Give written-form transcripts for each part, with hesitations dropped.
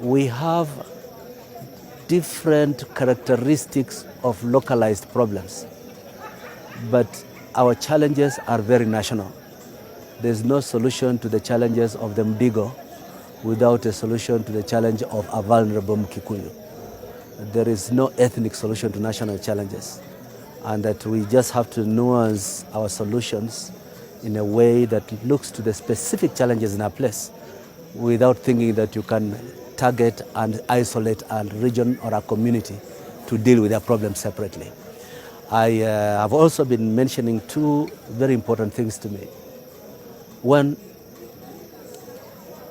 We have different characteristics of localized problems, but our challenges are very national. There's no solution to the challenges of the Mdigo without a solution to the challenge of a vulnerable Mkikuyu. There is no ethnic solution to national challenges, and that we just have to nuance our solutions in a way that looks to the specific challenges in our place without thinking that you can target and isolate a region or a community to deal with their problems separately. I have also been mentioning two very important things to me. One,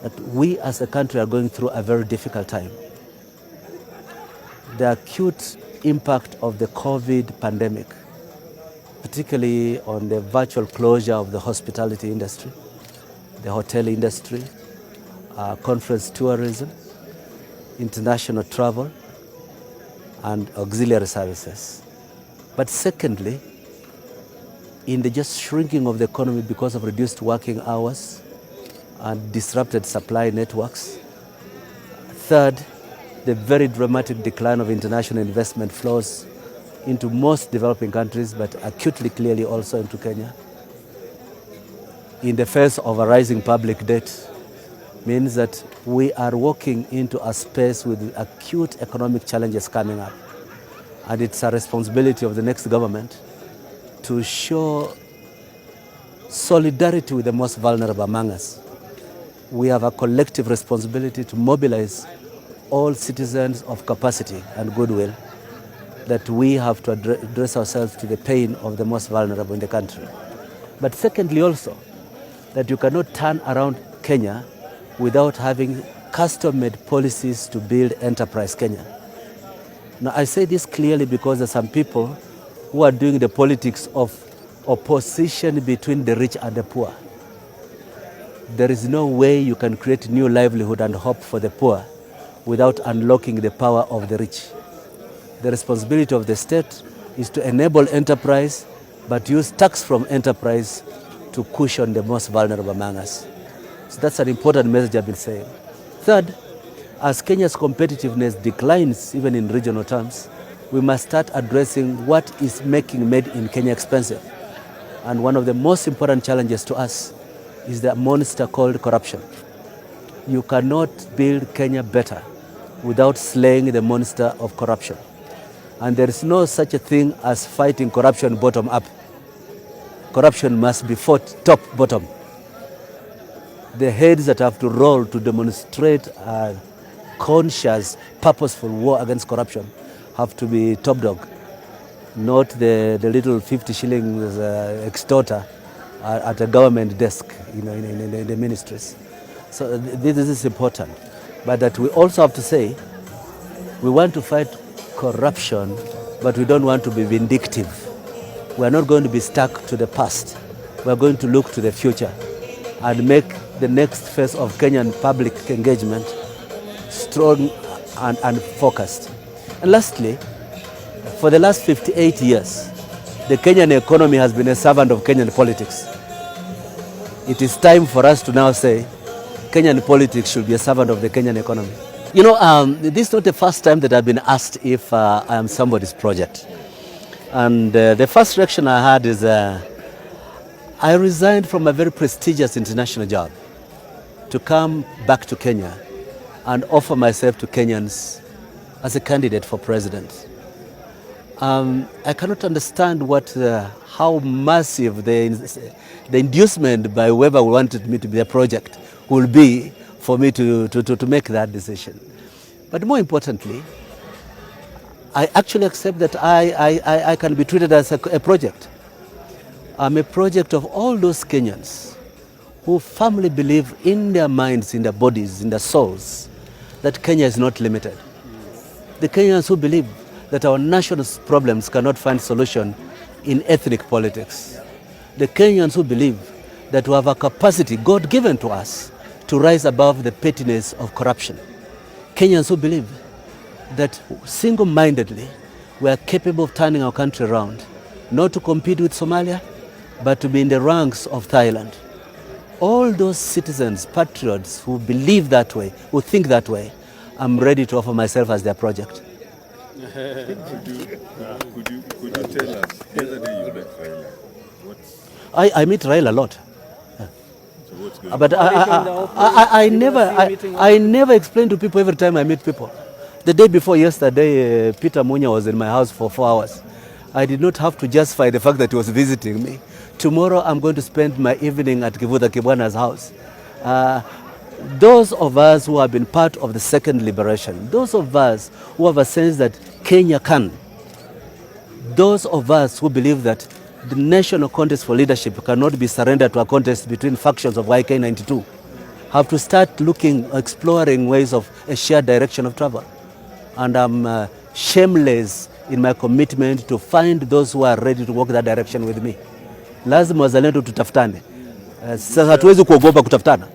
that we as a country are going through a very difficult time. The acute impact of the COVID pandemic, particularly on the virtual closure of the hospitality industry, the hotel industry, conference tourism, international travel, and auxiliary services. But secondly, in the just shrinking of the economy because of reduced working hours and disrupted supply networks. Third, the very dramatic decline of international investment flows into most developing countries, but acutely clearly also into Kenya. In the face of a rising public debt, means that we are walking into a space with acute economic challenges coming up. And it's a responsibility of the next government to show solidarity with the most vulnerable among us. We have a collective responsibility to mobilize all citizens of capacity and goodwill, that we have to address ourselves to the pain of the most vulnerable in the country. But secondly also, that you cannot turn around Kenya without having custom-made policies to build enterprise Kenya. Now, I say this clearly because there are some people who are doing the politics of opposition between the rich and the poor. There is no way you can create new livelihood and hope for the poor without unlocking the power of the rich. The responsibility of the state is to enable enterprise, but use tax from enterprise to cushion the most vulnerable among us. So that's an important message I've been saying. Third, as Kenya's competitiveness declines, even in regional terms, we must start addressing what is making made in Kenya expensive. And one of the most important challenges to us is the monster called corruption. You cannot build Kenya better without slaying the monster of corruption. And there is no such a thing as fighting corruption bottom up. Corruption must be fought top bottom. The heads that have to roll to demonstrate a conscious, purposeful war against corruption have to be top dog, not the little 50 shillings extorter at a government desk, in the ministries. So this is important. But that we also have to say, we want to fight corruption, but we don't want to be vindictive. We are not going to be stuck to the past. We are going to look to the future and make the next phase of Kenyan public engagement strong and focused. And lastly, for the last 58 years, the Kenyan economy has been a servant of Kenyan politics. It is time for us to now say Kenyan politics should be a servant of the Kenyan economy. This is not the first time that I've been asked if I am somebody's project. And the first reaction I had is I resigned from a very prestigious international job to come back to Kenya and offer myself to Kenyans as a candidate for president. I cannot understand how massive the inducement by whoever wanted me to be a project will be for me to make that decision. But more importantly, I actually accept that I can be treated as a project. I'm a project of all those Kenyans who firmly believe in their minds, in their bodies, in their souls, that Kenya is not limited. The Kenyans who believe that our national problems cannot find solution in ethnic politics. The Kenyans who believe that we have a capacity God given to us to rise above the pettiness of corruption. Kenyans who believe that single-mindedly we are capable of turning our country around, not to compete with Somalia, but to be in the ranks of Thailand. All those citizens, patriots who believe that way, who think that way, I'm ready to offer myself as their project. Could you tell us, the other day you met Raila, I meet Raila a lot. So what's going But I never explain to people every time I meet people. The day before yesterday, Peter Munya was in my house for 4 hours. I did not have to justify the fact that he was visiting me. Tomorrow I'm going to spend my evening at Kivutha Kibwana's house. Those of us who have been part of the second liberation, those of us who have a sense that Kenya can, those of us who believe that the national contest for leadership cannot be surrendered to a contest between factions of YK92, have to start looking, exploring ways of a shared direction of travel. And I'm shameless in my commitment to find those who are ready to walk that direction with me. Lazima wazalendo tutafutane. Sasa hatuwezi kuogopa kutafutana.